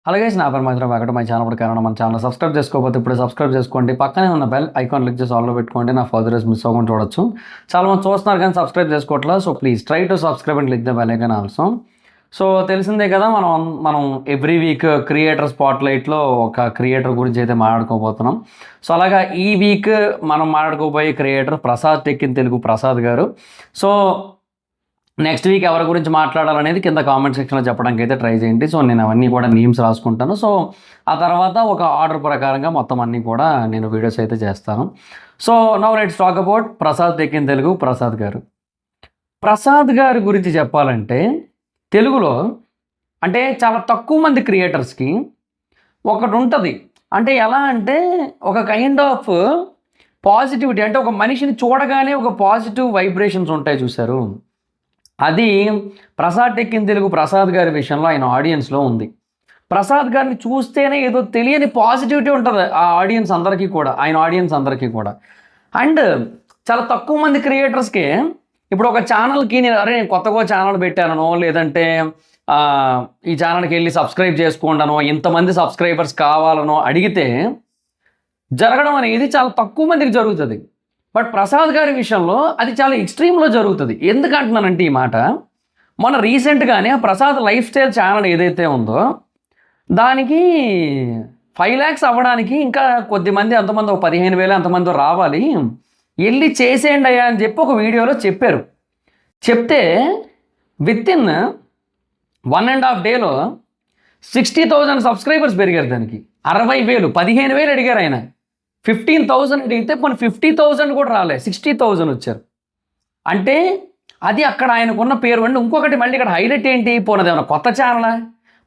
అలాగే నా పేరు మాత్రం వెంకట మై ఛానల్ కారణం మన ఛానల్ సబ్స్క్రైబ్ చేసుకోకపోతే ఇప్పుడు సబ్స్క్రైబ్ చేసుకోండి. పక్కనే ఉన్న బెల్ ఐకాన్ క్లిక్ చేసి ఆల్లో పెట్టుకోండి. నా ఫర్దర్ మిస్ అవ్వకుండా చూడొచ్చు. చాలా మంది చూస్తున్నారు కానీ సబ్స్క్రైబ్ చేసుకోవట్లేదు. So please try to subscribe and click the bell icon also. So తెలిసిందే కదా, మనం ఎవ్రీ వీక్ క్రియేటర్ స్పాట్లైట్లో ఒక క్రియేటర్ గురించి అయితే మాట్లాడుకోబోతున్నాం. సో అలాగా ఈ వీక్ మనం మాట్లాడుకోబోయే creator Prasad tech in Telugu Prasad గారు. సో నెక్స్ట్ వీక్ ఎవరి గురించి మాట్లాడాలనేది కింద కామెంట్ సెక్షన్లో చెప్పడానికి అయితే ట్రై చేయండి. సో నేను అవన్నీ కూడా నేమ్స్ రాసుకుంటాను. సో ఆ తర్వాత ఒక ఆర్డర్ ప్రకారంగా మొత్తం అన్నీ కూడా నేను వీడియోస్ అయితే చేస్తాను. So now let's talk about Prasad tech in Telugu Prasad గారు. ప్రసాద్ గారి గురించి చెప్పాలంటే తెలుగులో అంటే చాలా తక్కువ మంది క్రియేటర్స్కి ఒకటి ఉంటుంది. అంటే ఎలా అంటే ఒక కైండ్ ఆఫ్ పాజిటివిటీ, అంటే ఒక మనిషిని చూడగానే ఒక పాజిటివ్ వైబ్రేషన్స్ ఉంటాయి చూశారు. అది ప్రసాద్ టెక్ ఇన్ తెలుగు ప్రసాద్ గారి విషయంలో ఆయన ఆడియన్స్లో ఉంది. ప్రసాద్ గారిని చూస్తేనే ఏదో తెలియని పాజిటివిటీ ఉంటుంది ఆ ఆడియన్స్ అందరికీ కూడా, ఆయన ఆడియన్స్ అందరికీ కూడా. అండ్ చాలా తక్కువ మంది క్రియేటర్స్కి ఇప్పుడు ఒక ఛానల్కి నేను కొత్తగా ఛానల్ పెట్టానో లేదంటే ఈ ఛానల్కి వెళ్ళి సబ్స్క్రైబ్ చేసుకోండానో ఇంతమంది సబ్స్క్రైబర్స్ కావాలనో అడిగితే జరగడం అనేది చాలా తక్కువ మందికి జరుగుతుంది. బట్ ప్రసాద్ గారి విషయంలో అది చాలా ఎక్స్ట్రీమ్లో జరుగుతుంది. ఎందుకంటున్నానంటే ఈ మాట, మొన్న రీసెంట్గానే ప్రసాద్ లైఫ్ స్టైల్ ఛానల్ ఏదైతే ఉందో దానికి 5 lakhs అవ్వడానికి ఇంకా కొద్దిమంది అంతమంది 15,000 అంతమంది రావాలి, వెళ్ళి చేసేయండి అయ్యా అని చెప్పి ఒక వీడియోలో చెప్పారు. చెప్తే విత్ ఇన్ 1.5 days 60,000 సబ్స్క్రైబర్స్ పెరిగారు. దానికి 60,000 15,000 అడిగారు ఆయన. 15,000 అడిగితే పోనీ 50,000 కూడా రాలే, 60,000 వచ్చారు. అంటే అది అక్కడ ఆయనకున్న పేరు. అండి ఇంకొకటి మళ్ళీ ఇక్కడ హైలైట్ ఏంటి, పోనదేమైనా కొత్త ఛానలా,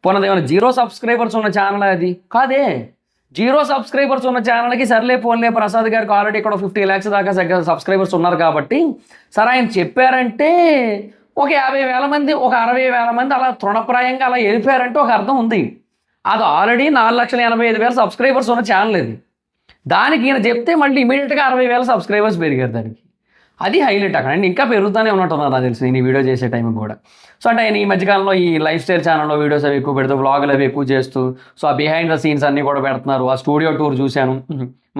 పోనదేమైనా 0 సబ్స్క్రైబర్స్ ఉన్న ఛానల్? అది కాదే. 0 సబ్స్క్రైబర్స్ ఉన్న ఛానల్కి సర్లే పోన్లే, ప్రసాద్ గారికి ఆల్రెడీ ఇక్కడ 50 lakhs దాకా సబ్స్క్రైబర్స్ ఉన్నారు కాబట్టి సరే ఆయన చెప్పారంటే ఒక 50,000 మంది, ఒక 60,000 మంది అలా తృణప్రాయంగా అలా వెళ్ళిపోయారంటే ఒక అర్థం ఉంది. అది ఆల్రెడీ 4,85,000 సబ్స్క్రైబర్స్ ఉన్న ఛానల్ ఇది. దానికి ఈయన చెప్తే మళ్ళీ ఇమీడియట్గా 60,000 సబ్స్క్రైబర్స్ పెరిగారు దానికి. అది హైలైట్ అక్కడ. అండ్ ఇంకా పెరుగుతూనే ఉన్నట్టున్నారు నాకు తెలిసి నేను ఈ వీడియో చేసే టైంకి కూడా. సో అంటే ఆయన ఈ మధ్యకాలంలో ఈ లైఫ్ స్టైల్ ఛానల్లో వీడియోస్ అవి ఎక్కువ పెడుతూ, వ్లాగులు అవి ఎక్కువ చేస్తూ, సో ఆ బిహైండ్ ద సీన్స్ అన్నీ కూడా పెడుతున్నారు. ఆ స్టూడియో టూర్ చూశాను,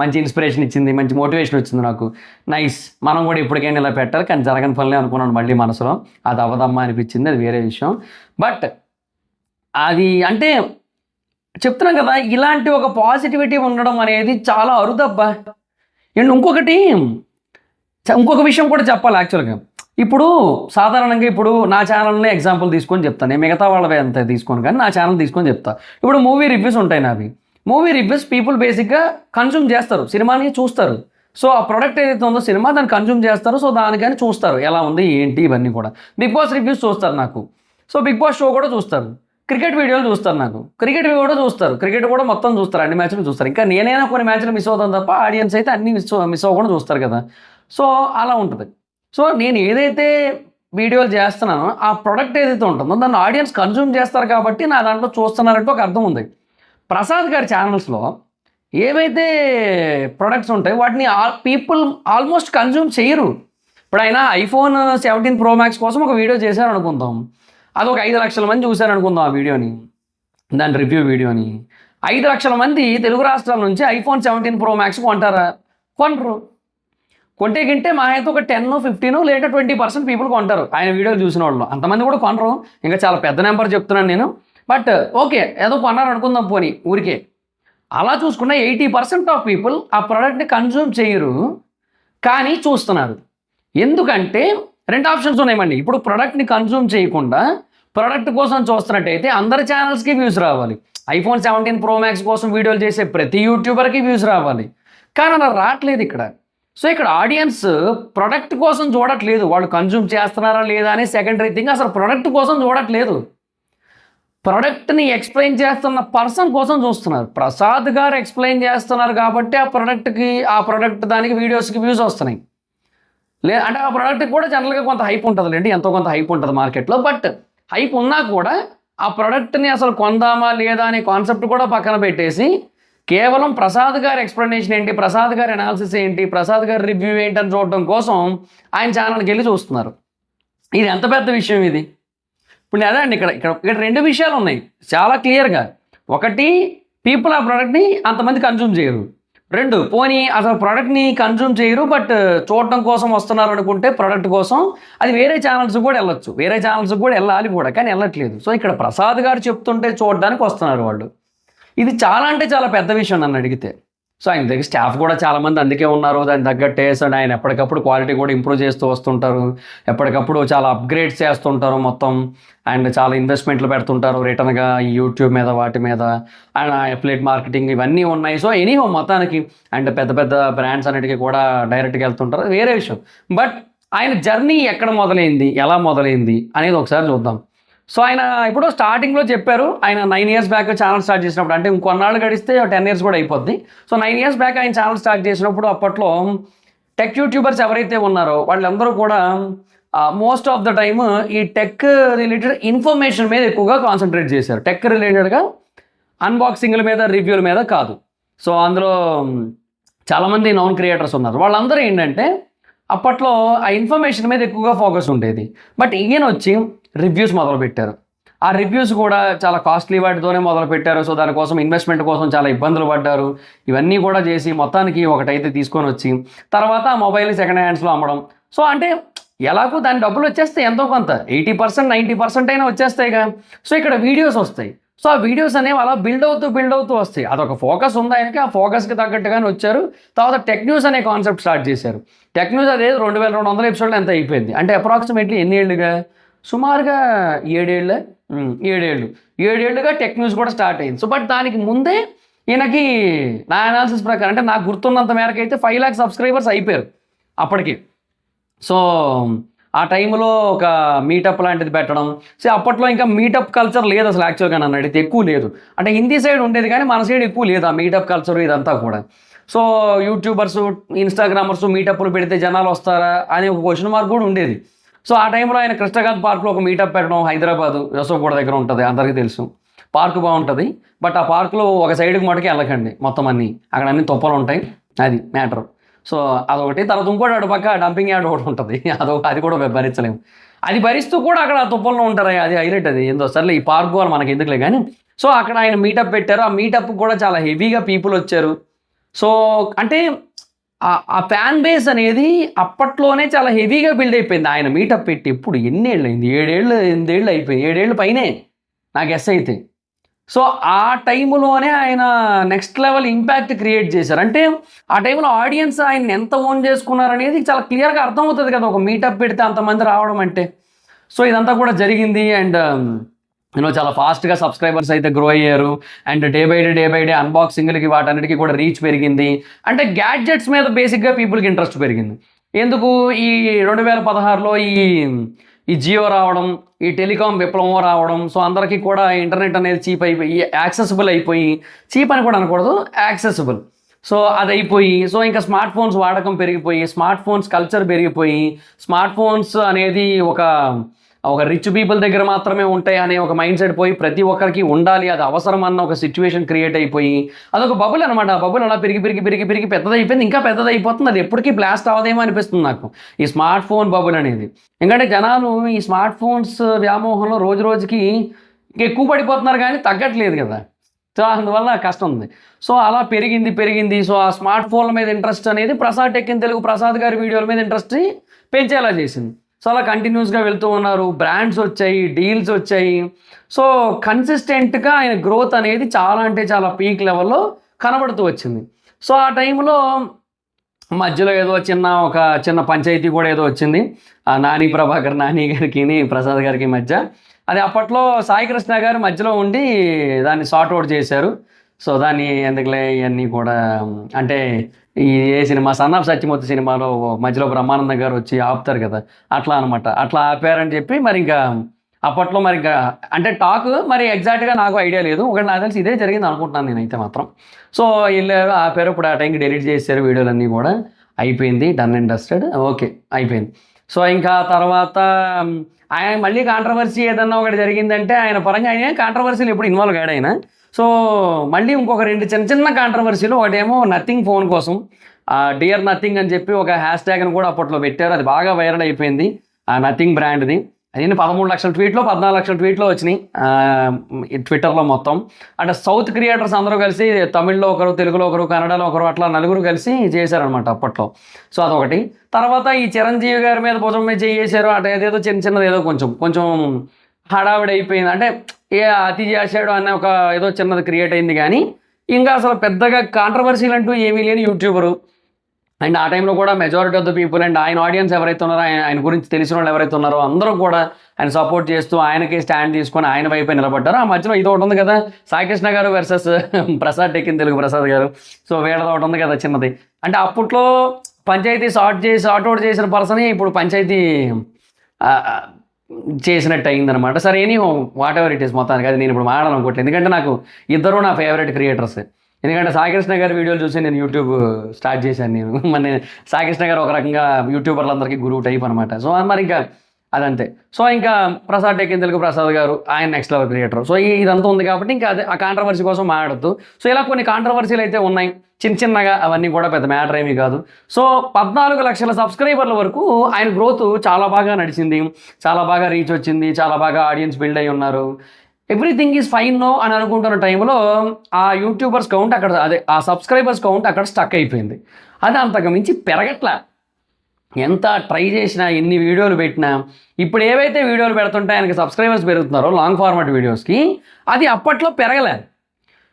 మంచి ఇన్స్పిరేషన్ ఇచ్చింది, మంచి మోటివేషన్ వచ్చింది నాకు. నైస్, మనం కూడా ఇప్పటికైనా ఇలా పెట్టారు. కానీ జరగని పనులే అనుకున్నాను మళ్ళీ మనసులో, అది అవదమ్మా అనిపించింది, అది వేరే విషయం. బట్ అది అంటే చెప్తున్నాం కదా, ఇలాంటి ఒక పాజిటివిటీ ఉండడం అనేది చాలా అరుదబ్బా. అండ్ ఇంకొక విషయం కూడా చెప్పాలి యాక్చువల్గా. ఇప్పుడు సాధారణంగా ఇప్పుడు నా ఛానల్ని ఎగ్జాంపుల్ తీసుకొని చెప్తాను, నేను మిగతా వాళ్ళవి అంత తీసుకొని కానీ నా ఛానల్ తీసుకొని చెప్తా. ఇప్పుడు మూవీ రివ్యూస్ ఉంటాయి నావి. మూవీ రివ్యూస్ పీపుల్ బేసిక్గా కన్జ్యూమ్ చేస్తారు, సినిమాని చూస్తారు. సో ఆ ప్రోడక్ట్ ఏదైతే ఉందో సినిమా దాన్ని కన్జ్యూమ్ చేస్తారు. సో దానికని చూస్తారు ఎలా ఉంది ఏంటి ఇవన్నీ కూడా. బిగ్ బాస్ రివ్యూస్ చూస్తారు నాకు, సో బిగ్ బాస్ షో కూడా చూస్తారు. క్రికెట్ వీడియోలు చూస్తారు నాకు, క్రికెట్ కూడా చూస్తారు, క్రికెట్ కూడా మొత్తం చూస్తారు, అన్ని మ్యాచ్లు చూస్తారు. ఇంకా నేనైనా కొన్ని మ్యాచ్లు మిస్ అవుతాను తప్ప ఆడియన్స్ అయితే అన్ని మిస్ అవ్వకుండా చూస్తారు కదా. సో అలా ఉంటుంది. సో నేను ఏదైతే వీడియోలు చేస్తున్నానో ఆ ప్రోడక్ట్ ఏదైతే ఉంటుందో దాన్ని ఆడియన్స్ కన్జ్యూమ్ చేస్తారు కాబట్టి నా దాంట్లో చూస్తున్నారంటే ఒక అర్థం ఉంది. ప్రసాద్ గారి ఛానల్స్లో ఏవైతే ప్రొడక్ట్స్ ఉంటాయో వాటిని పీపుల్ ఆల్మోస్ట్ కన్జ్యూమ్ చేయరు. ఇప్పుడు ఆయన iPhone 17 Pro Max కోసం ఒక వీడియో చేశారు అనుకుందాం, అది ఒక 5 లక్షల మంది చూశారు అనుకుందాం ఆ వీడియోని, దాని రివ్యూ వీడియోని. 5 లక్షల మంది తెలుగు రాష్ట్రాల నుంచి iPhone 17 Pro Max కొంటారా? కొనరు. కొంటే గింటే మా అయితే ఒక 10, 15 లేదా 20% పీపుల్ కొంటారు ఆయన వీడియోలు చూసిన వాళ్ళు. అంతమంది కూడా కొనరు, ఇంకా చాలా పెద్ద నెంబర్ చెప్తున్నాను నేను. బట్ ఓకే, ఏదో కొన్నారు అనుకుందాం పోనీ ఊరికే. అలా చూసుకున్న 80% ఆఫ్ పీపుల్ ఆ ప్రోడక్ట్ని కన్జ్యూమ్ చేయరు కానీ చూస్తున్నారు. ఎందుకంటే 2 ఆప్షన్స్ ఉన్నాయండి. ఇప్పుడు ప్రోడక్ట్ని కన్జ్యూమ్ చేయకుండా ప్రోడక్ట్ కోసం చూస్తున్నట్టయితే అందరి ఛానల్స్కి వ్యూస్ రావాలి. iPhone 17 Pro Max కోసం వీడియోలు చేసే ప్రతి యూట్యూబర్కి వ్యూస్ రావాలి. కానీ అలా రావట్లేదు ఇక్కడ. సో ఇక్కడ ఆడియన్స్ ప్రోడక్ట్ కోసం చూడట్లేదు, వాళ్ళు కన్జ్యూమ్ చేస్తున్నారా లేదా అని సెకండరీ థింగ్. అసలు ప్రోడక్ట్ కోసం చూడట్లేదు, ప్రోడక్ట్ని ఎక్స్ప్లెయిన్ చేస్తున్న పర్సన్ కోసం చూస్తున్నారు. ప్రసాద్ గారు ఎక్స్ప్లెయిన్ చేస్తున్నారు కాబట్టి ఆ ప్రోడక్ట్ దానికి వీడియోస్కి వ్యూస్ వస్తున్నాయి. అంటే ఆ ప్రోడక్ట్కి కూడా జనరల్గా కొంత హైప్ ఉంటుంది లేండి, ఎంతో కొంత హైప్ ఉంటుంది మార్కెట్లో. బట్ హైప్ ఉన్నా కూడా ఆ ప్రోడక్ట్ని అసలు కొందామా లేదా అనే కాన్సెప్ట్ కూడా పక్కన పెట్టేసి కేవలం ప్రసాద్ గారి ఎక్స్ప్లెనేషన్ ఏంటి, ప్రసాద్ గారి అనాలిసిస్ ఏంటి, ప్రసాద్ గారి రివ్యూ ఏంటి అని చూడటం కోసం ఆయన ఛానల్కి వెళ్ళి చూస్తున్నారు. ఇది ఎంత పెద్ద విషయం ఇది. ఇప్పుడు అదే అండి, ఇక్కడ 2 విషయాలు ఉన్నాయి చాలా క్లియర్గా. ఒకటి, పీపుల్ ఆ ప్రోడక్ట్ని అంతమంది కన్జ్యూమ్ చేయరు. 2, పోనీ అసలు ప్రోడక్ట్ని కన్జ్యూమ్ చేయరు, బట్ చూడటం కోసం వస్తున్నారు అనుకుంటే ప్రోడక్ట్ కోసం అది వేరే ఛానల్స్ కూడా వెళ్ళొచ్చు, వేరే ఛానల్స్ కూడా వెళ్ళాలి కూడా, కానీ వెళ్ళట్లేదు. సో ఇక్కడ ప్రసాద్ గారు చెప్తుంటే చూడడానికి వస్తున్నారు వాళ్ళు. ఇది చాలా అంటే చాలా పెద్ద విషయం నన్ను అడిగితే. సో ఆయన దగ్గర స్టాఫ్ కూడా చాలామంది అందుకే ఉన్నారు, దానికి తగ్గట్టే. సో ఆయన ఎప్పటికప్పుడు క్వాలిటీ కూడా ఇంప్రూవ్ చేస్తూ వస్తుంటారు, ఎప్పటికప్పుడు చాలా అప్గ్రేడ్స్ చేస్తుంటారు మొత్తం. అండ్ చాలా ఇన్వెస్ట్మెంట్లు పెడుతుంటారు రిటర్న్గా ఈ యూట్యూబ్ మీద, వాటి మీద, అండ్ అఫిలియేట్ మార్కెటింగ్ ఇవన్నీ ఉన్నాయి. సో ఎనీహో మొత్తానికి అండ్ పెద్ద పెద్ద బ్రాండ్స్ అన్నిటికీ కూడా డైరెక్ట్గా వెళ్తుంటారు, వేరే విషయం. బట్ ఆయన జర్నీ ఎక్కడ మొదలైంది, ఎలా మొదలైంది అనేది ఒకసారి చూద్దాం. సో ఆయన ఇప్పుడు స్టార్టింగ్లో చెప్పారు, ఆయన 9 years బ్యాక్ ఛానల్ స్టార్ట్ చేసినప్పుడు, అంటే ఇంకొన్నాళ్ళు గడిస్తే 10 years కూడా అయిపోద్ది. సో 9 years బ్యాక్ ఆయన ఛానల్ స్టార్ట్ చేసినప్పుడు అప్పట్లో టెక్ యూట్యూబర్స్ ఎవరైతే ఉన్నారో వాళ్ళందరూ కూడా మోస్ట్ ఆఫ్ ద టైమ్ ఈ టెక్ రిలేటెడ్ ఇన్ఫర్మేషన్ మీద ఎక్కువగా కాన్సన్ట్రేట్ చేశారు. టెక్ రిలేటెడ్గా అన్బాక్సింగ్ల మీద, రివ్యూల మీద కాదు. సో అందులో చాలామంది నాన్ క్రియేటర్స్ ఉన్నారు. వాళ్ళందరూ ఏంటంటే అప్పట్లో ఆ ఇన్ఫర్మేషన్ మీద ఎక్కువగా ఫోకస్ ఉండేది. బట్ ఈయన వచ్చి రివ్యూస్ మొదలుపెట్టారు. ఆ రివ్యూస్ కూడా చాలా కాస్ట్లీ వాటితోనే మొదలుపెట్టారు. సో దానికోసం ఇన్వెస్ట్మెంట్ కోసం చాలా ఇబ్బందులు పడ్డారు. ఇవన్నీ కూడా చేసి మొత్తానికి ఒకటైతే తీసుకొని వచ్చి తర్వాత ఆ మొబైల్ని సెకండ్ హ్యాండ్స్లో అమ్మడం. సో అంటే ఎలాగో దాని డబ్బులు వచ్చేస్తాయి, ఎంతో కొంత 80%, 90% అయినా వచ్చేస్తాయిగా. సో ఇక్కడ వీడియోస్ వస్తాయి. సో ఆ వీడియోస్ అనేవి అలా బిల్డ్ అవుతూ వస్తాయి. అదొక ఫోకస్ ఉంది ఆయనకి, ఆ ఫోకస్కి తగ్గట్టుగానే వచ్చారు. తర్వాత టెక్ న్యూస్ అనే కాన్సెప్ట్ స్టార్ట్ చేశారు. టెక్ న్యూస్ అదే 2200 ఎపిసోడ్లు ఎంత అయిపోయింది అంటే అప్రాక్సిమేట్లీ ఎన్ని ఏళ్ళుగా, సుమారుగా 7 ఏళ్ళుగా టెక్ న్యూస్ కూడా స్టార్ట్ అయింది. సో బట్ దానికి ముందే ఈయనకి నా అనాలిసిస్ ప్రకారం, అంటే నాకు గుర్తున్నంత మేరకు అయితే 5 lakh సబ్స్క్రైబర్స్ అయిపోయారు అప్పటికి. సో ఆ టైంలో ఒక మీటప్ లాంటిది పెట్టడం. సో అప్పట్లో ఇంకా మీటప్ కల్చర్ లేదు అసలు, యాక్చువల్గా నన్ను అడిగితే ఎక్కువ లేదు. అంటే హిందీ సైడ్ ఉండేది కానీ మన సైడ్ ఎక్కువ లేదు ఆ మీటప్ కల్చర్ ఇదంతా కూడా. సో యూట్యూబర్స్, ఇన్స్టాగ్రామర్స్ మీటప్లు పెడితే జనాలు వస్తారా అనే ఒక క్వశ్చన్ మార్క్ కూడా ఉండేది. సో ఆ టైంలో ఆయన కృష్ణకాంత్ పార్క్లో ఒక మీటప్ పెట్టడం, హైదరాబాద్ యశోగూడ దగ్గర ఉంటుంది, అందరికీ తెలుసు. పార్క్ బాగుంటుంది, బట్ ఆ పార్క్లో ఒక సైడ్కి మటుకు వెళ్ళకండి, మొత్తం అన్నీ అక్కడ అన్ని తుప్పలు ఉంటాయి, అది మ్యాటర్. సో అదొకటి. తర్వాత ఇంకోటి అటు పక్క డంపింగ్ యార్డ్ ఒకటి ఉంటుంది, అది కూడా భరించలేము. అది భరిస్తూ కూడా అక్కడ ఆ తుప్పల్లో ఉంటారు, అది హైలైట్. అది ఏందో సర్లే, ఈ పార్క్ వాళ్ళు మనకి ఎందుకులే కానీ. సో అక్కడ ఆయన మీటప్ పెట్టారు. ఆ మీటప్ కూడా చాలా హెవీగా పీపుల్ వచ్చారు. సో అంటే ఆ ఫ్యాన్ బేస్ అనేది అప్పట్లోనే చాలా హెవీగా బిల్డ్ అయిపోయింది. ఆయన మీటప్ పెట్టి ఇప్పుడు ఎన్ని ఏళ్ళు అయింది, 8 ఏళ్ళు అయిపోయింది, 7 ఏళ్ళు పైనే నాకు గెస్ అయితే. సో ఆ టైంలోనే ఆయన నెక్స్ట్ లెవెల్ ఇంపాక్ట్ క్రియేట్ చేశారు. అంటే ఆ టైంలో ఆడియన్స్ ఆయన ఎంత ఓన్ చేసుకున్నారనేది చాలా క్లియర్గా అర్థమవుతుంది కదా, ఒక మీటప్ పెడితే అంతమంది రావడం అంటే. సో ఇదంతా కూడా జరిగింది. అండ్ చాలా ఫాస్ట్గా సబ్స్క్రైబర్స్ అయితే గ్రో అయ్యారు. అండ్ డే బై డే అన్బాక్సింగ్లకి వాటన్నిటికీ కూడా రీచ్ పెరిగింది. అంటే గ్యాడ్జెట్స్ మీద బేసిక్గా పీపుల్కి ఇంట్రెస్ట్ పెరిగింది. ఎందుకు ఈ 2016లో ఈ జియో రావడం, ఈ టెలికాం విప్లవం రావడం. సో అందరికీ కూడా ఇంటర్నెట్ అనేది చీప్ అయిపోయి, యాక్సెసిబుల్ అయిపోయి, చీప్ అని కూడా అనకూడదు, యాక్సెసిబుల్. సో అది అయిపోయి, సో ఇంకా స్మార్ట్ ఫోన్స్ వాడకం పెరిగిపోయి, స్మార్ట్ ఫోన్స్ కల్చర్ పెరిగిపోయి, స్మార్ట్ ఫోన్స్ అనేది ఒక రిచ్ పీపుల్ దగ్గర మాత్రమే ఉంటాయి అనే ఒక మైండ్ సెట్ పోయి, ప్రతి ఒక్కరికి ఉండాలి, అది అవసరం అన్న ఒక సిచ్యువేషన్ క్రియేట్ అయిపోయి, అదొక బబుల్ అనమాట. ఆ బబుల్ అలా పెరిగి పెద్దదైపోయింది, ఇంకా పెద్దదైపోతుంది. అది ఎప్పటికీ బ్లాస్ట్ అవ్వదేమో అనిపిస్తుంది నాకు, ఈ స్మార్ట్ ఫోన్ బబుల్ అనేది. ఎందుకంటే జనాలు ఈ స్మార్ట్ ఫోన్స్ వ్యామోహంలో రోజు రోజుకి ఎక్కువ పడిపోతున్నారు కానీ తగ్గట్లేదు కదా. సో అందువల్ల కష్టం ఉంది. సో అలా పెరిగింది. సో ఆ స్మార్ట్ ఫోన్ల మీద ఇంట్రెస్ట్ అనేది ప్రసాద్ టెక్ ఇన్ తెలుగు ప్రసాద్ గారి వీడియోల మీద ఇంట్రెస్ట్ పెంచేలా చేసింది. సో అలా కంటిన్యూస్గా వెళ్తూ ఉన్నారు, బ్రాండ్స్ వచ్చాయి, డీల్స్ వచ్చాయి. సో కన్సిస్టెంట్గా ఆయన గ్రోత్ అనేది చాలా అంటే చాలా పీక్ లెవెల్లో కనబడుతూ వచ్చింది. సో ఆ టైంలో మధ్యలో ఏదో ఒక చిన్న పంచాయతీ కూడా ఏదో వచ్చింది, నాని ప్రభాకర్ నాని గారికి ప్రసాద్ గారికి మధ్య. అది అప్పట్లో సాయి కృష్ణ గారు మధ్యలో ఉండి దాన్ని సార్ట్అవుట్ చేశారు. సో దాన్ని ఎందుకులే ఇవన్నీ కూడా, అంటే ఏ సినిమా సన్ ఆఫ్ సత్యమూర్తి సినిమాలో మధ్యలో బ్రహ్మానందం గారు వచ్చి ఆపుతారు కదా, అట్లా అనమాట. అట్లా ఆపారని చెప్పి మరి ఇంకా అప్పట్లో మరి ఇంకా అంటే టాక్ మరి ఎగ్జాక్ట్గా నాకు ఐడియా లేదు, ఒకటి నాకు తెలిసి ఇదే జరిగింది అనుకుంటున్నాను నేనైతే మాత్రం. సో వెళ్ళారు, ఆపారు. ఇప్పుడు ఆ టైంకి డిలీట్ చేశారు వీడియోలన్నీ కూడా, అయిపోయింది, డన్ అండ్ డస్టెడ్, ఓకే అయిపోయింది. సో ఇంకా తర్వాత ఆయన మళ్ళీ కాంట్రవర్సీ ఏదన్నా ఒకటి జరిగిందంటే ఆయన పరంగా ఆయన కాంట్రవర్సీలు ఎప్పుడు ఇన్వాల్వ్ కాడు ఆయన. సో మళ్ళీ ఇంకొక 2 చిన్న కాంట్రవర్సీలు. ఒకటేమో నథింగ్ ఫోన్ కోసం డియర్ నథింగ్ అని చెప్పి ఒక హ్యాష్ ట్యాగ్ని కూడా అప్పట్లో పెట్టారు, అది బాగా వైరల్ అయిపోయింది, ఆ నథింగ్ బ్రాండ్ది. అదే 13 లక్షల ట్వీట్లు 14 లక్షల ట్వీట్లు వచ్చినాయి ట్విట్టర్లో మొత్తం. అంటే సౌత్ క్రియేటర్స్ అందరూ కలిసి తమిళ్లో ఒకరు, తెలుగులో ఒకరు, కన్నడలో ఒకరు, అట్లా నలుగురు కలిసి చేశారనమాట అప్పట్లో. సో అదొకటి. తర్వాత ఈ చిరంజీవి గారి మీద భుజం మీద చేశారు, అటు ఏదేదో చిన్న చిన్నది ఏదో కొంచెం హడావిడి అయిపోయింది. అంటే అతి చేశాడు అనే ఒక ఏదో చిన్నది క్రియేట్ అయింది, కానీ ఇంకా అసలు పెద్దగా కాంట్రవర్సీలు అంటూ ఏమీ లేని యూట్యూబరు. అండ్ ఆ టైంలో కూడా majority of the people and ఆయన ఆడియన్స్ ఎవరైతే ఉన్నారో, ఆయన గురించి తెలిసిన వాళ్ళు ఎవరైతే ఉన్నారో అందరూ కూడా ఆయన సపోర్ట్ చేస్తూ ఆయనకి స్టాండ్ తీసుకొని ఆయన వైపే నిలబడ్డారు. ఆ మధ్యలో ఇది ఒకటి ఉంది కదా, సాయికృష్ణ గారు వర్సెస్ ప్రసాద్ టెక్కిన్ తెలుగు ప్రసాద్ గారు. సో వీళ్ళది ఒకటి ఉంది కదా చిన్నది. అంటే అప్పట్లో పంచాయతీ సార్ట్ అవుట్ చేసిన పర్సన్ ఇప్పుడు పంచాయతీ చేసినట్టు అయిందనమాట. సరే any what ever it is, మొత్తానికి అది నేను ఇప్పుడు మాట్లాడాలి అనుకోవట్లేదు, ఎందుకంటే నాకు ఇద్దరు నా ఫేవరెట్ క్రియేటర్స్. ఎందుకంటే సాయికృష్ణ గారి వీడియోలు చూసి నేను యూట్యూబ్ స్టార్ట్ చేశాను. మన సాయికృష్ణ గారు ఒక రకంగా యూట్యూబర్లందరికీ గురువు టైప్ అనమాట. సో మరి ఇంకా అదంతే. సో ఇంకా ప్రసాద్ టెక్కిన్ తెలుగు ప్రసాద్ గారు ఆయన నెక్స్ట్ లెవెల్ క్రియేటర్. సో ఇదంతా ఉంది కాబట్టి ఇంకా అదే ఆ కాంట్రవర్సీ కోసం మాట్లాడద్దు. సో ఇలా కొన్ని కాంట్రవర్సీలు అయితే ఉన్నాయి చిన్నగా, అవన్నీ కూడా పెద్ద మ్యాటర్ ఏమీ కాదు. సో 14 లక్షల సబ్స్క్రైబర్ల వరకు ఆయన గ్రోత్ చాలా బాగా నడిచింది, చాలా బాగా రీచ్ వచ్చింది, చాలా బాగా ఆడియన్స్ బిల్డ్ అయి ఉన్నారు. ఎవ్రీథింగ్ ఈజ్ ఫైన్ నో అని అనుకుంటున్న టైంలో ఆ యూట్యూబర్స్ కౌంట్ అక్కడ, అదే ఆ సబ్స్క్రైబర్స్ కౌంట్ అక్కడ స్టక్ అయిపోయింది. అది అంతకు మించి పెరగట్లా. ఎంత ట్రై చేసినా, ఎన్ని వీడియోలు పెట్టినా, ఇప్పుడు ఏవైతే వీడియోలు పెడుతుంటే ఆయనకి సబ్స్క్రైబర్స్ పెరుగుతున్నారో లాంగ్ ఫార్మాట్ వీడియోస్కి, అది అప్పట్లో పెరగలేదు.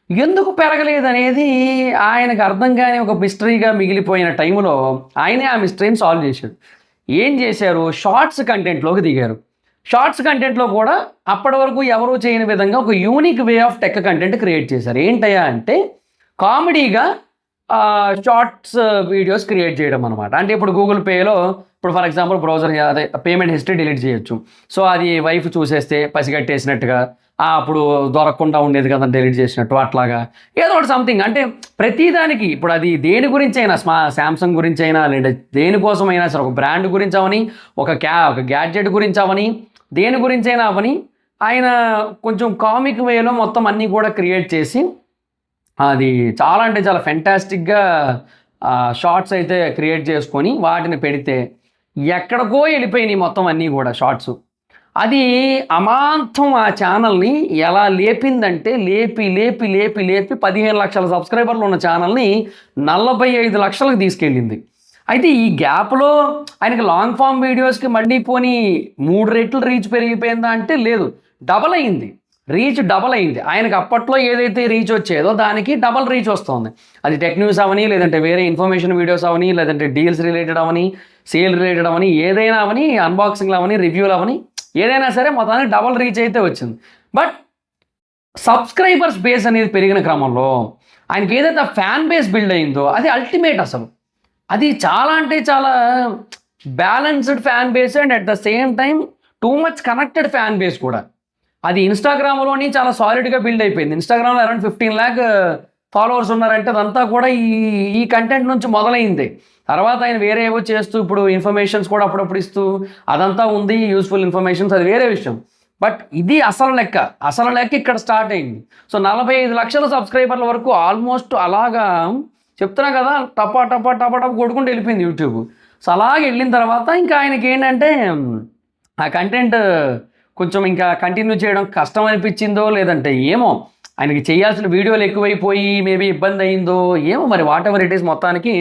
ఎందుకు పెరగలేదు అనేది ఆయనకు అర్థం కాని ఒక మిస్టరీగా మిగిలిపోయిన టైంలో ఆయనే ఆ మిస్టరీని సాల్వ్ చేశాడు. ఏం చేశారు? షార్ట్స్ కంటెంట్లోకి దిగారు. షార్ట్స్ కంటెంట్లో కూడా అప్పటి వరకు ఎవరూ చేయని విధంగా ఒక unique way of tech content create చేశారు. ఏంటయ్యా అంటే కామెడీగా షార్ట్స్ వీడియోస్ క్రియేట్ చేయడం అనమాట. అంటే ఇప్పుడు గూగుల్ పేలో ఇప్పుడు ఫర్ ఎగ్జాంపుల్ బ్రౌజర్ అదే పేమెంట్ హిస్టరీ డిలీట్ చేయొచ్చు. సో అది వైఫ్ చూసేస్తే పసిగట్టేసినట్టుగా, అప్పుడు దొరకకుండా ఉండేది కదా డిలీట్ చేసినట్టు, అట్లాగా ఏదో ఒకటి సంథింగ్. అంటే ప్రతిదానికి ఇప్పుడు అది దేని గురించి అయినా, శాంసంగ్ గురించి అయినా, లేదా దేనికోసం అయినా సరే, ఒక బ్రాండ్ గురించి అవని, ఒక గ్యాడ్జెట్ గురించి అవని, దేని గురించి అయినా అవని, ఆయన కొంచెం కామిక్ వేలో మొత్తం అన్నీ కూడా క్రియేట్ చేసి అది చాలా అంటే చాలా ఫెంటాస్టిక్గా షార్ట్స్ అయితే క్రియేట్ చేసుకొని వాటిని పెడితే ఎక్కడికో వెళ్ళిపోయినాయి మొత్తం అన్నీ కూడా షార్ట్స్. అది అమాంతం ఆ ఛానల్ని ఎలా లేపిందంటే లేపి 15 లక్షల సబ్స్క్రైబర్లు ఉన్న ఛానల్ని 45 లక్షలకు తీసుకెళ్ళింది. అయితే ఈ గ్యాప్లో ఆయనకి లాంగ్ ఫామ్ వీడియోస్కి మళ్ళీ పోనీ 3 రెట్లు రీచ్ పెరిగిపోయిందా అంటే లేదు, డబల్ అయింది. రీచ్ డబల్ అయింది. ఆయనకు అప్పట్లో ఏదైతే రీచ్ వచ్చేదో దానికి డబల్ రీచ్ వస్తుంది. అది టెక్ న్యూస్ అవని, లేదంటే వేరే ఇన్ఫర్మేషన్ వీడియోస్ అవని, లేదంటే డీల్స్ రిలేటెడ్ అవని, సేల్ రిలేటెడ్ అవని, ఏదైనా అవని, అన్బాక్సింగ్లు అవని, రివ్యూలు అవని, ఏదైనా సరే మొత్తానికి డబల్ రీచ్ అయితే వచ్చింది. బట్ సబ్స్క్రైబర్స్ బేస్ అనేది పెరిగిన క్రమంలో ఆయనకి ఏదైతే ఫ్యాన్ బేస్ బిల్డ్ అయిందో అది అల్టిమేట్. అసలు అది చాలా అంటే చాలా balanced fan base and at the same time too much connected fan base కూడా. అది ఇన్స్టాగ్రామ్లోని చాలా సాలిడ్గా బిల్డ్ అయిపోయింది. ఇన్స్టాగ్రామ్లో అరౌండ్ 15 lakh ఫాలోవర్స్ ఉన్నారంటే అదంతా కూడా ఈ కంటెంట్ నుంచి మొదలైంది. తర్వాత ఆయన వేరే ఏవో చేస్తూ ఇప్పుడు ఇన్ఫర్మేషన్స్ కూడా అప్పుడప్పుడు ఇస్తూ అదంతా ఉంది, యూస్ఫుల్ ఇన్ఫర్మేషన్స్, అది వేరే విషయం. బట్ ఇది అసలు లెక్క ఇక్కడ స్టార్ట్ అయింది. సో 45 లక్షల సబ్స్క్రైబర్ల వరకు ఆల్మోస్ట్ అలాగా చెప్తున్నా కదా, టపా కొట్టుకుంటూ వెళ్ళిపోయింది యూట్యూబ్. సో అలాగే వెళ్ళిన తర్వాత ఇంకా ఆయనకి ఏంటంటే ఆ కంటెంట్ కొంచెం ఇంకా కంటిన్యూ చేయడం కష్టం అనిపించిందో, లేదంటే ఏమో ఆయనకి చేయాల్సిన వీడియోలు ఎక్కువైపోయి మేబీ ఇబ్బంది అయిందో ఏమో, మరి వాట్ ఎవర్ ఇట్ ఈస్, మొత్తానికి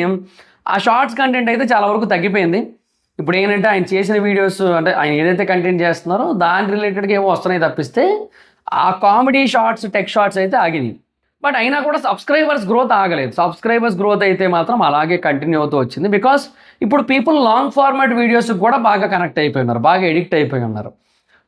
ఆ షార్ట్స్ కంటెంట్ అయితే చాలా వరకు తగ్గిపోయింది. ఇప్పుడు ఏంటంటే ఆయన చేసిన వీడియోస్, అంటే ఆయన ఏదైతే కంటెంట్ చేస్తున్నారో దాని రిలేటెడ్గా ఏమో వస్తున్నాయి తప్పిస్తే ఆ కామెడీ షార్ట్స్, టెక్ షార్ట్స్ అయితే ఆగినాయి. బట్ అయినా కూడా సబ్స్క్రైబర్స్ గ్రోత్ ఆగలేదు. సబ్స్క్రైబర్స్ గ్రోత్ అయితే మాత్రం అలాగే కంటిన్యూ అవుతూ వచ్చింది. బికాస్ ఇప్పుడు పీపుల్ లాంగ్ ఫార్మాట్ వీడియోస్కి కూడా బాగా కనెక్ట్ అయిపోయి ఉన్నారు, బాగా ఎడిక్ట్ అయిపోయి ఉన్నారు.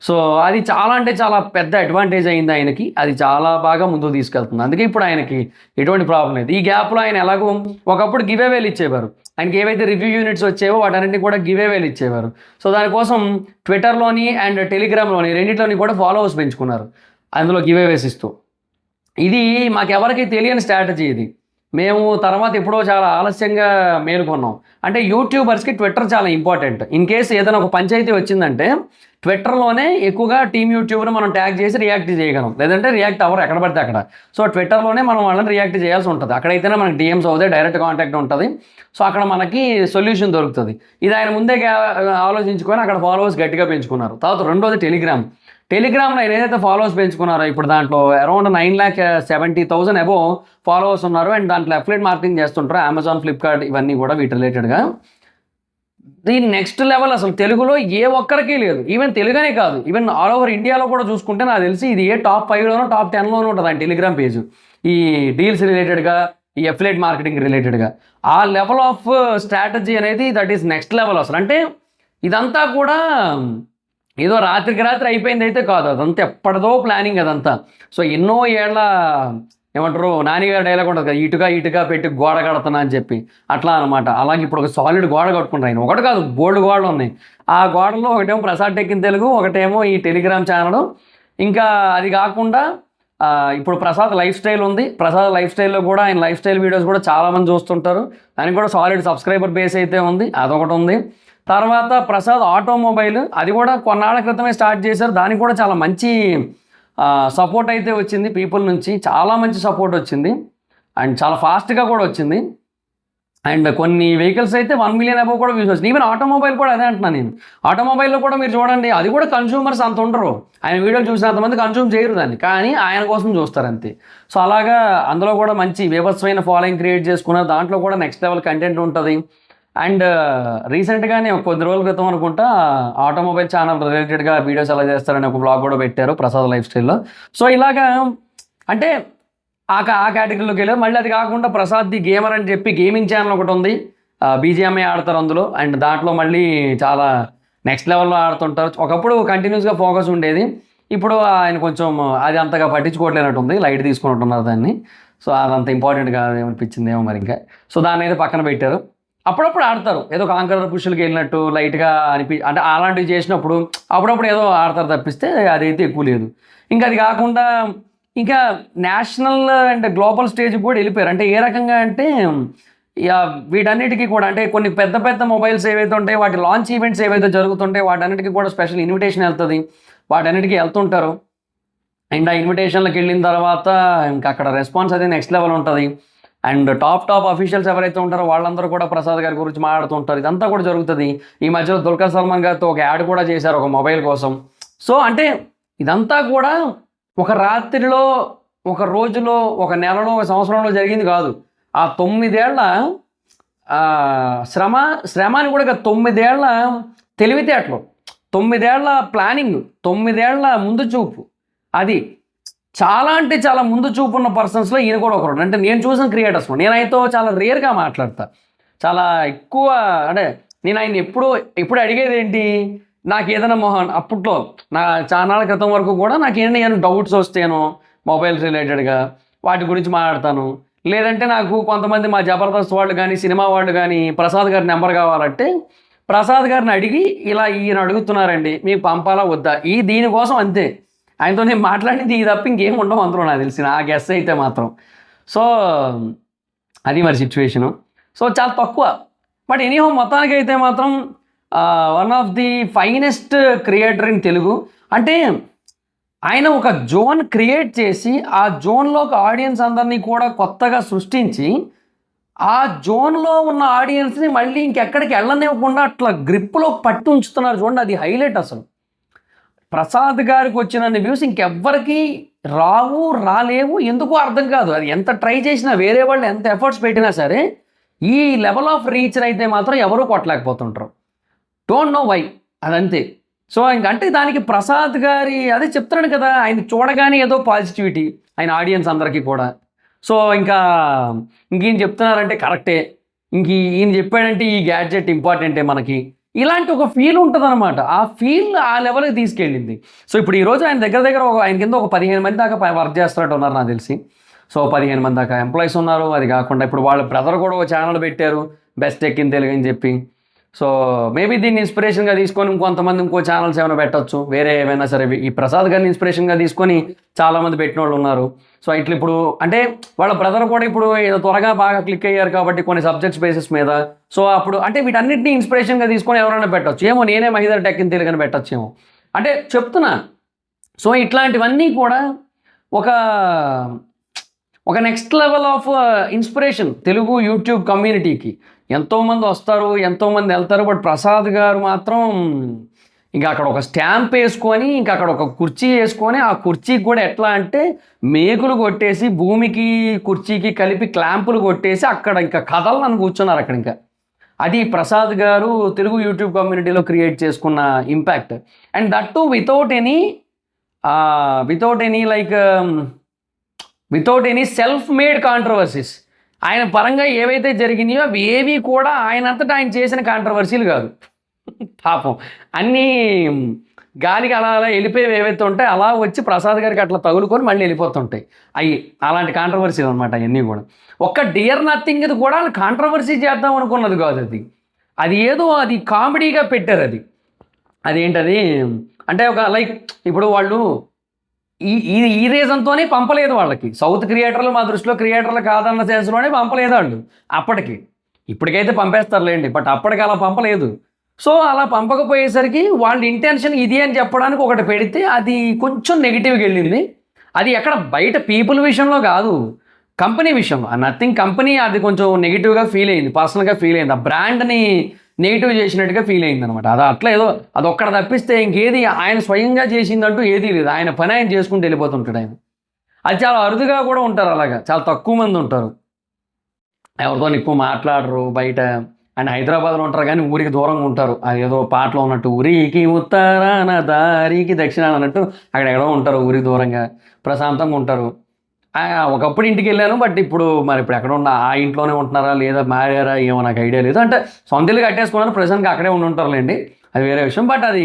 సో అది చాలా అంటే చాలా పెద్ద అడ్వాంటేజ్ అయింది ఆయనకి. అది చాలా బాగా ముందుకు తీసుకెళ్తుంది. అందుకే ఇప్పుడు ఆయనకి ఎటువంటి ప్రాబ్లం లేదు. ఈ గ్యాప్లో ఆయన ఎలాగో ఒకప్పుడు గివ్ అవేలు ఇచ్చేవారు. ఆయనకి ఏవైతే రివ్యూ యూనిట్స్ వచ్చేవో వాటన్నింటినీ కూడా గివ్ అవేలు ఇచ్చేవారు. సో దానికోసం ట్విట్టర్లోని అండ్ టెలిగ్రామ్లోని రెండింటిలోని కూడా ఫాలోవర్స్ పెంచుకున్నారు అందులో గివ్ అవేస్ ఇస్తూ. ఇది మాకెవరికి తెలియని స్ట్రాటజీ. ఇది మేము తర్వాత ఎప్పుడో చాలా ఆలస్యంగా మేలుకొన్నాం. అంటే యూట్యూబర్స్కి ట్విట్టర్ చాలా ఇంపార్టెంట్. ఇన్ కేసు ఏదైనా ఒక పంచాయతీ వచ్చిందంటే ట్విట్టర్లోనే ఎక్కువగా టీమ్ యూట్యూబ్ని మనం ట్యాగ్ చేసి రియాక్ట్ చేయగలం, లేదంటే రియాక్ట్ అవ్వరు ఎక్కడ పడితే అక్కడ. సో ట్విట్టర్లోనే మనం వాళ్ళని రియాక్ట్ చేయాల్సి ఉంటుంది. అక్కడైతేనే మనకి డిఎమ్స్ అవుతాయి, డైరెక్ట్ కాంటాక్ట్ ఉంటుంది. సో అక్కడ మనకి సొల్యూషన్ దొరుకుతుంది. ఇది ఆయన ముందే ఆలోచించుకొని అక్కడ ఫాలోవర్స్ గట్టిగా పెంచుకున్నారు. తర్వాత రెండోది టెలిగ్రామ్లో ఆయన ఏదైతే ఫాలోవర్స్ పెంచుకున్నారో ఇప్పుడు దాంట్లో అరౌండ్ 9,70,000 అబోవ్ ఫాలోవర్స్ ఉన్నారు. అండ్ దాంట్లో అఫిలియేట్ మార్కెటింగ్ చేస్తుంటారు, అమెజాన్, ఫ్లిప్కార్ట్ ఇవన్నీ కూడా వీటి రిలేటెడ్గా. దీని నెక్స్ట్ లెవెల్ అసలు తెలుగులో ఏ ఒక్కరికి లేదు. ఈవెన్ తెలుగునే కాదు, ఈవెన్ ఆల్ ఓవర్ ఇండియాలో కూడా చూసుకుంటే నాకు తెలిసి ఇది టాప్ 5లోనో టాప్ 10లోనో ఉంటుంది ఆయన టెలిగ్రామ్ పేజ్, ఈ డీల్స్ రిలేటెడ్గా, ఈ అఫిలియేట్ మార్కెటింగ్ రిలేటెడ్గా. ఆ లెవెల్ ఆఫ్ స్ట్రాటజీ అనేది దట్ ఈస్ నెక్స్ట్ లెవెల్ అసలు. అంటే ఇదంతా కూడా ఏదో రాత్రికి రాత్రి అయిపోయింది అయితే కాదు, అదంతా ఎప్పటిదో ప్లానింగ్ అదంతా. సో ఎన్నో ఏళ్ళ ఏమంటారు నానిగారు డైలాగ్ ఉంటుంది కదా, ఇటుక పెట్టి గోడ కడుతున్నా అని చెప్పి, అట్లా అనమాట. అలాగే ఇప్పుడు ఒక సాలిడ్ గోడ కట్టుకుంటారు ఆయన, ఒకటి కాదు బోల్డ్ గోడలు ఉన్నాయి. ఆ గోడలో ఒకటేమో ప్రసాద్ టెక్ ఇన్ తెలుగు, ఒకటేమో ఈ టెలిగ్రామ్ ఛానల్. ఇంకా అది కాకుండా ఇప్పుడు ప్రసాద్ లైఫ్ స్టైల్ ఉంది. ప్రసాద్ లైఫ్ స్టైల్లో కూడా ఆయన లైఫ్ స్టైల్ వీడియోస్ కూడా చాలామంది చూస్తుంటారు. ఆయనకు కూడా సాలిడ్ సబ్స్క్రైబర్ బేస్ అయితే ఉంది, అదొకటి ఉంది. తర్వాత ప్రసాద్ ఆటోమొబైల్, అది కూడా కొన్నాళ్ళ క్రితమే స్టార్ట్ చేశారు. దానికి కూడా చాలా మంచి సపోర్ట్ అయితే వచ్చింది పీపుల్ నుంచి, చాలా మంచి సపోర్ట్ వచ్చింది. అండ్ చాలా ఫాస్ట్గా కూడా వచ్చింది. అండ్ కొన్ని వెహికల్స్ అయితే 1 million అబోవ్ కూడా వ్యూస్ వచ్చింది. ఈవెన్ ఆటోమొబైల్ కూడా అదే అంటున్నాను నేను. ఆటోమొబైల్లో కూడా మీరు చూడండి, అది కూడా కన్స్యూమర్స్ అంత ఉండరు, ఆయన వీడియోలు చూసినంతమంది కన్స్యూమ్ చేయరు దాన్ని, కానీ ఆయన కోసం చూస్తారు అంతే. సో అలాగా అందులో కూడా మంచి విభత్సమైన ఫాలోయింగ్ క్రియేట్ చేసుకున్నారు. దాంట్లో కూడా నెక్స్ట్ లెవెల్ కంటెంట్ ఉంటుంది. అండ్ రీసెంట్గానే కొద్ది రోజుల క్రితం అనుకుంటా ఆటోమొబైల్ ఛానల్ రిలేటెడ్గా వీడియోస్ ఎలా చేస్తారని ఒక బ్లాగ్ కూడా పెట్టారు ప్రసాద్ లైఫ్ స్టైల్లో. సో ఇలాగా అంటే ఆ కేటగిరీలోకి వెళ్ళారు. మళ్ళీ అది కాకుండా ప్రసాద్ ది గేమర్ అని చెప్పి గేమింగ్ ఛానల్ ఒకటి ఉంది, బీజిఎంఐ ఆడతారు అందులో. అండ్ దాంట్లో మళ్ళీ చాలా నెక్స్ట్ లెవెల్లో ఆడుతుంటారు. ఒకప్పుడు కంటిన్యూస్గా ఫోకస్ ఉండేది, ఇప్పుడు ఆయన కొంచెం అది అంతగా పట్టించుకోవట్లేనట్టుంది, లైట్ తీసుకుంటున్నారు దాన్ని. సో అదంత ఇంపార్టెంట్గా ఏమనిపించింది ఏమో మరి ఇంకా. సో దాన్ని అయితే పక్కన పెట్టారు. అప్పుడప్పుడు ఆడతారు, ఏదో కాంకర్ పుష్లకి వెళ్ళినట్టు లైట్గా అంటే అలాంటివి చేసినప్పుడు అప్పుడప్పుడు ఏదో ఆడతారు తప్పిస్తే అదైతే ఎక్కువ లేదు. ఇంకా అది కాకుండా ఇంకా నేషనల్ అండ్ గ్లోబల్ స్టేజ్కి కూడా వెళ్ళిపోయారు. అంటే ఏ రకంగా అంటే వీటన్నిటికీ కూడా అంటే కొన్ని పెద్ద పెద్ద మొబైల్స్ ఏవైతే ఉంటాయో వాటి లాంచ్ ఈవెంట్స్ ఏవైతే జరుగుతుంటాయో వాటన్నిటికీ కూడా స్పెషల్ ఇన్విటేషన్ వెళ్తుంది, వాటన్నిటికీ వెళ్తుంటారు. అండ్ ఆ ఇన్విటేషన్లకు వెళ్ళిన తర్వాత ఇంకా అక్కడ రెస్పాన్స్ అది నెక్స్ట్ లెవెల్ ఉంటుంది. అండ్ టాప్ అఫీషియల్స్ ఎవరైతే ఉంటారో వాళ్ళందరూ కూడా ప్రసాద్ గారి గురించి మాట్లాడుతూ ఉంటారు. ఇదంతా కూడా జరుగుతుంది. ఈ మధ్యలో దుల్కర్ సల్మాన్ గారితో ఒక యాడ్ కూడా చేశారు ఒక మొబైల్ కోసం. సో అంటే ఇదంతా కూడా ఒక రాత్రిలో, ఒక రోజులో, ఒక నెలలో, ఒక సంవత్సరంలో జరిగింది కాదు. ఆ 9 ఏళ్ల శ్రమ అని కూడా 9 ఏళ్ల తెలివితేటలు, 9 ఏళ్ల ప్లానింగ్, 9 ఏళ్ల ముందు చూపు, అది చాలా అంటే చాలా ముందు చూపు ఉన్న పర్సన్స్లో ఈయన కూడా ఒకరు. అంటే నేను చూసిన క్రియేటర్స్ నేనైతే చాలా రేర్గా మాట్లాడతా, చాలా ఎక్కువ. అంటే నేను ఆయన ఎప్పుడు అడిగేది ఏంటి, నాకు ఏదైనా అప్పట్లో నా చాలా క్రితం వరకు కూడా నాకు ఏమైనా డౌట్స్ వస్తేనో మొబైల్స్ రిలేటెడ్గా వాటి గురించి మాట్లాడతాను. లేదంటే నాకు కొంతమంది మా జబర్దస్త్ వాళ్ళు కానీ సినిమా వాళ్ళు కానీ ప్రసాద్ గారి నెంబర్ కావాలంటే ప్రసాద్ గారిని అడిగి ఇలా ఈయన అడుగుతున్నారండి మీకు పంపాలా వద్దా, దీనికోసం అంతే. ఆయనతో నేను మాట్లాడింది ఈ తప్ప ఇంకేం ఉండవు అందులో నాకు తెలిసిన ఆ గెస్ అయితే మాత్రం. సో అది మరి సిచ్యువేషను. సో చాలా తక్కువ. బట్ ఎనీహో మొత్తానికి అయితే మాత్రం one of the finest creator in Telugu. అంటే ఆయన ఒక జోన్ క్రియేట్ చేసి ఆ జోన్లో ఒక ఆడియన్స్ అందరినీ కూడా కొత్తగా సృష్టించి ఆ జోన్లో ఉన్న ఆడియన్స్ని మళ్ళీ ఇంకెక్కడికి వెళ్ళనివ్వకుండా అట్లా గ్రిప్లో పట్టి ఉంచుతున్నారు చూడండి, అది హైలైట్ అసలు. ప్రసాద్ గారికి వచ్చిన వ్యూస్ ఇంకెవ్వరికి రాలేవు, ఎందుకో అర్థం కాదు. అది ఎంత ట్రై చేసినా, వేరే వాళ్ళు ఎంత ఎఫర్ట్స్ పెట్టినా సరే ఈ లెవెల్ ఆఫ్ రీచ్ అయితే మాత్రం ఎవరూ కొట్టలేకపోతుంటారు. డోంట్ నో వై, అదంతే. సో ఇంకంటే దానికి ప్రసాద్ గారి అదే చెప్తున్నాడు కదా, ఆయన చూడగానే ఏదో పాజిటివిటీ ఆయన ఆడియన్స్ అందరికీ కూడా. సో ఇంకేం చెప్తున్నారంటే కరెక్టే, ఈయన చెప్పాడంటే ఈ గ్యాడ్జెట్ ఇంపార్టెంటే మనకి, ఇలాంటి ఒక ఫీల్ ఉంటుంది అనమాట. ఆ ఫీల్ ఆ లెవెల్కి తీసుకెళ్ళింది. సో ఇప్పుడు ఈరోజు ఆయన దగ్గర ఆయన కింద ఒక 15 మంది దాకా వర్క్ చేస్తున్నట్టు ఉన్నారు నాకు తెలిసి. సో 15 మంది దాకా ఎంప్లాయీస్ ఉన్నారు. అది కాకుండా ఇప్పుడు వాళ్ళ బ్రదర్ కూడా ఒక ఛానల్ పెట్టారు, బెస్ట్ టెక్ ఇన్ తెలుగు అని చెప్పి. సో మేబీ దీన్ని ఇన్స్పిరేషన్గా తీసుకొని ఇంకొంతమంది ఇంకో ఛానల్స్ ఏమైనా పెట్టచ్చు, వేరే ఏమైనా సరే. ఈ ప్రసాద్ గారిని ఇన్స్పిరేషన్గా తీసుకొని చాలామంది పెట్టిన వాళ్ళు ఉన్నారు. సో ఇట్లా ఇప్పుడు అంటే వాళ్ళ బ్రదర్ కూడా ఇప్పుడు ఏదో త్వరగా బాగా క్లిక్ అయ్యారు కాబట్టి కొన్ని సబ్జెక్ట్స్ బేసిస్ మీద. సో అప్పుడు అంటే వీటన్నిటిని ఇన్స్పిరేషన్గా తీసుకొని ఎవరైనా పెట్టచ్చు ఏమో. నేనే మహిదర్ టెక్ ఇన్ తెలుగు అని పెట్టచ్చేమో. అంటే చెప్తున్నా. సో ఇట్లాంటివన్నీ కూడా ఒక ఒక next level of inspiration Telugu YouTube కమ్యూనిటీకి. ఎంతోమంది వస్తారు, ఎంతోమంది వెళ్తారు. బట్ ప్రసాద్ గారు మాత్రం ఇంకా అక్కడ ఒక స్టాంప్ వేసుకొని, ఇంకా అక్కడ ఒక కుర్చీ వేసుకొని, ఆ కుర్చీకి కూడా ఎట్లా అంటే మేకులు కొట్టేసి భూమికి కుర్చీకి కలిపి క్లాంపులు కొట్టేసి అక్కడ ఇంకా కథలను కూర్చున్నారు అక్కడ. ఇంకా అది ప్రసాద్ గారు తెలుగు యూట్యూబ్ కమ్యూనిటీలో క్రియేట్ చేసుకున్న impact. And that to without any self made controversies. ఆయన పరంగా ఏవైతే జరిగినాయో అవి ఏవి కూడా ఆయనంతటా ఆయన చేసిన కాంట్రవర్సీలు కాదు. పాపం అన్నీ గాలికి అలా అలా వెళ్ళిపోయేవి ఏవైతే ఉంటాయి అలా వచ్చి ప్రసాద్ గారికి అట్లా తగులుకొని మళ్ళీ వెళ్ళిపోతుంటాయి. అవి అలాంటి కాంట్రవర్సీలు అనమాట అవన్నీ కూడా. ఒక్క డియర్ నథింగ్ ఇది కూడా కాంట్రవర్సీ చేద్దాం అనుకున్నది కాదు. అది ఏదో అది కామెడీగా పెట్టారు. అదేంటది అంటే ఒక లైక్ ఇప్పుడు వాళ్ళు ఈ రీజన్తోనే పంపలేదు వాళ్ళకి. సౌత్ క్రియేటర్లు మా దృష్టిలో క్రియేటర్లు కాదన్న సెన్స్లోనే పంపలేదు వాళ్ళు అప్పటికి. ఇప్పటికైతే పంపేస్తారులేండి, బట్ అప్పటికి అలా పంపలేదు. సో అలా పంపకపోయేసరికి వాళ్ళ ఇంటెన్షన్ ఇది అని చెప్పడానికి ఒకటి పెడితే అది కొంచెం నెగిటివ్గా వెళ్ళింది. అది ఎక్కడ బయట పీపుల్ విషయంలో కాదు, కంపెనీ విషయంలో. నథింగ్ కంపెనీ అది కొంచెం నెగిటివ్గా ఫీల్ అయింది, పర్సనల్గా ఫీల్ అయింది. ఆ బ్రాండ్ని నెగిటివ్ చేసినట్టుగా ఫీల్ అయింది అనమాట. అది అట్లా ఏదో అదొక్కడ తప్పిస్తే ఇంకేది ఆయన స్వయంగా చేసిందంటూ ఏదీ లేదు. ఆయన పని ఆయన చేసుకుంటూ వెళ్ళిపోతుంటాడు ఆయన. అది చాలా అరుదుగా కూడా ఉంటారు, అలాగా చాలా తక్కువ మంది ఉంటారు, ఎవరితో ఎక్కువ మాట్లాడరు బయట. అండ్ హైదరాబాద్లో ఉంటారు కానీ ఊరికి దూరంగా ఉంటారు. అది ఏదో పాటలో ఉన్నట్టు ఊరికి ఉత్తరాన దారికి దక్షిణాన అన్నట్టు అక్కడ ఎక్కడో ఉంటారు, ఊరికి దూరంగా ప్రశాంతంగా ఉంటారు. ఒకప్పుడు ఇంటికి వెళ్ళాను, బట్ ఇప్పుడు ఎక్కడ ఉన్నా ఆ ఇంట్లోనే ఉంటున్నారా లేదా మారారా ఏమో నాకు ఐడియా లేదు. అంటే సొంత ఇల్లు కట్టేసుకున్నారు, ప్రజెంట్గా అక్కడే ఉంటారులేండి, అది వేరే విషయం. బట్ అది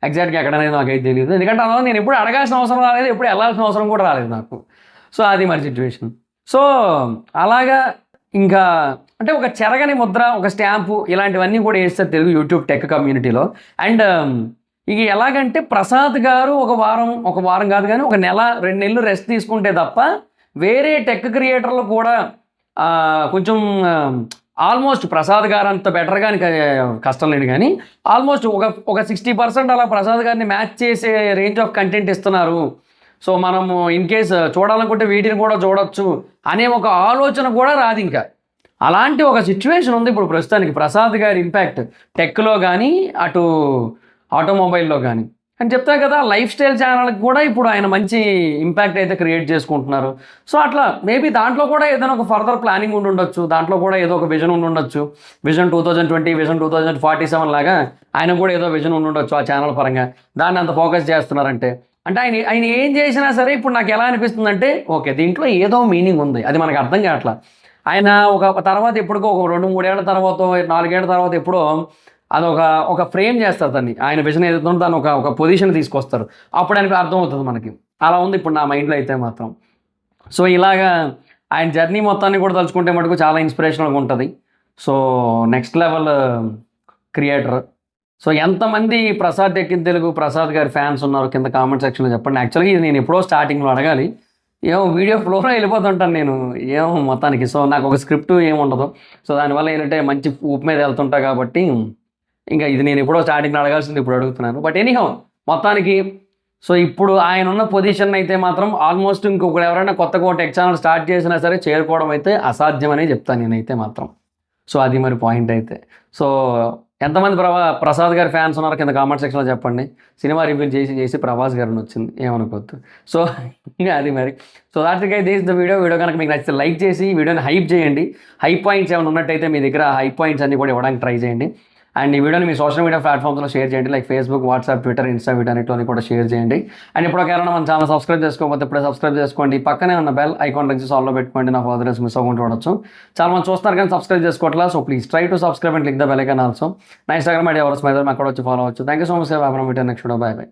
ఎగ్జాక్ట్గా ఎక్కడనేది నాకైతే తెలియదు. ఎందుకంటే అలా నేను ఎప్పుడు అడగాల్సిన అవసరం రాలేదు, ఎప్పుడు వెళ్ళాల్సిన అవసరం కూడా రాలేదు నాకు. సో అది మరి సిచ్యువేషన్. సో అలాగా ఇంకా అంటే ఒక చెరగని ముద్ర, ఒక స్టాంపు ఇలాంటివన్నీ కూడా వేస్తారు తెలుగు యూట్యూబ్ టెక్ కమ్యూనిటీలో. అండ్ ఇక ఎలాగంటే ప్రసాద్ గారు ఒక వారం కాదు కానీ ఒక నెల 2 నెలలు రెస్ట్ తీసుకుంటే తప్ప వేరే టెక్ క్రియేటర్లు కూడా కొంచెం ఆల్మోస్ట్ ప్రసాద్ గారు అంత బెటర్గా కష్టం లేదు కానీ ఆల్మోస్ట్ ఒక 60% అలా ప్రసాద్ గారిని మ్యాచ్ చేసే రేంజ్ ఆఫ్ కంటెంట్ ఇస్తున్నారు. సో మనము ఇన్ కేస్ చూడాలనుకుంటే వీటిని కూడా చూడొచ్చు అనే ఒక ఆలోచన కూడా రాదు ఇంకా. అలాంటి ఒక సిచ్యువేషన్ ఉంది ఇప్పుడు ప్రస్తుతానికి ప్రసాద్ గారి ఇంపాక్ట్ టెక్లో కానీ అటు ఆటోమొబైల్లో కానీ. అని చెప్తా కదా, లైఫ్ స్టైల్ ఛానల్కి కూడా ఇప్పుడు ఆయన మంచి ఇంపాక్ట్ అయితే క్రియేట్ చేసుకుంటున్నారు. సో అట్లా మేబీ దాంట్లో కూడా ఏదైనా ఒక ఫర్దర్ ప్లానింగ్ ఉండొచ్చు, దాంట్లో కూడా ఏదో ఒక విజన్ ఉండొచ్చు. విజన్ 2020, విజన్ 2047 లాగా ఆయన కూడా ఏదో విజన్ ఉండొచ్చు ఆ ఛానల్ పరంగా. దాన్ని అంత ఫోకస్ చేస్తున్నారంటే అంటే ఆయన ఏం చేసినా సరే ఇప్పుడు నాకు ఎలా అనిపిస్తుందంటే ఓకే దీంట్లో ఏదో మీనింగ్ ఉంది, అది మనకు అర్థం కావట్లా. ఆయన ఒక తర్వాత ఎప్పుడుకో ఒక 2-3 ఏళ్ల తర్వాత 4 ఏళ్ల తర్వాత ఎప్పుడో ఒక ఫ్రేమ్ చేస్తారు దాన్ని, ఆయన విజన్ ఏదైతే ఉందో దాన్ని ఒక పొజిషన్ తీసుకొస్తారు, అప్పుడు ఆయనకు అర్థమవుతుంది మనకి. అలా ఉంది ఇప్పుడు నా మైండ్లో అయితే మాత్రం. సో ఇలాగా ఆయన జర్నీ మొత్తాన్ని కూడా తలుచుకుంటే మటుకు చాలా ఇన్స్పిరేషనల్గా ఉంటుంది. So next level creator. So ఎంతమంది ప్రసాద్ టెక్ ఇన్ తెలుగు ప్రసాద్ గారి ఫ్యాన్స్ ఉన్నారు కింద కామెంట్ సెక్షన్లో చెప్పండి. యాక్చువల్గా ఇది నేను ఎప్పుడో స్టార్టింగ్లో అడగాలి, ఏమో వీడియో ఫ్లోలో వెళ్ళిపోతుంటాను నేను ఏమో మొత్తానికి. సో నాకు ఒక స్క్రిప్ట్ ఏముండదు. సో దానివల్ల ఏంటంటే మంచి ఊపు మీద వెళ్తుంటా కాబట్టి ఇంకా ఇది నేను ఎప్పుడో స్టార్టింగ్లో అడగాల్సింది ఇప్పుడు అడుగుతున్నాను. బట్ ఎనీహౌ మొత్తానికి సో ఇప్పుడు ఆయన ఉన్న పొజిషన్ అయితే మాత్రం ఆల్మోస్ట్ ఇంకొకరు ఎవరైనా కొత్తగా టెక్ ఛానల్ స్టార్ట్ చేసినా సరే చేరుకోవడం అయితే అసాధ్యమనే చెప్తాను నేనైతే మాత్రం. సో అది మరి పాయింట్ అయితే. సో ఎంతమంది ప్రసాద్ గారి ఫ్యాన్స్ ఉన్నారు కింద కామెంట్ సెక్షన్లో చెప్పండి. సినిమా రివ్యూ చేసి ప్రభాస్ గారిని వచ్చింది ఏమనుకోవద్దు. సో అది మరి. So that guys this the video కనుక మీకు నచ్చితే లైక్ చేసి వీడియోని హైప్ చేయండి. హై పాయింట్స్ ఏమైనా ఉన్నట్టయితే మీ దగ్గర హై పాయింట్స్ అన్ని కూడా ఇవ్వడానికి ట్రై చేయండి. అండ్ ఈ వీడియోని మీ సోషల్ మీడియా ప్లాట్ఫామ్స్లో షేర్ చేయండి, like Facebook, WhatsApp, Twitter, Insta వీటన్నిటిలోని కూడా షేర్ చేయండి. అండ్ ఇప్పుడు ఎవరైనా మన ఛానల్ సబ్స్క్రైబ్ చేసుకోకపోతే ఇప్పుడే సబ్స్క్రైబ్ చేసుకోండి. పక్కనే ఉన్న బెల్ ఐకాన్ క్లిక్ చేసి ఆల్లో పెట్టుకోండి, నా ఫర్దర్ మిస్ అవ్వకుండా చూడొచ్చు. చాలా మంది చూస్తారు కానీ సబ్స్క్రైబ్ చేసుకోవట్లా. So please try to subscribe and click the bell icon also. నా ఇన్స్టాగ్రామ్ ఐడి ఎవరు స్మైదర్ అక్కడ వచ్చి ఫాలో అవచ్చు. Thank you so much. Next video bye by.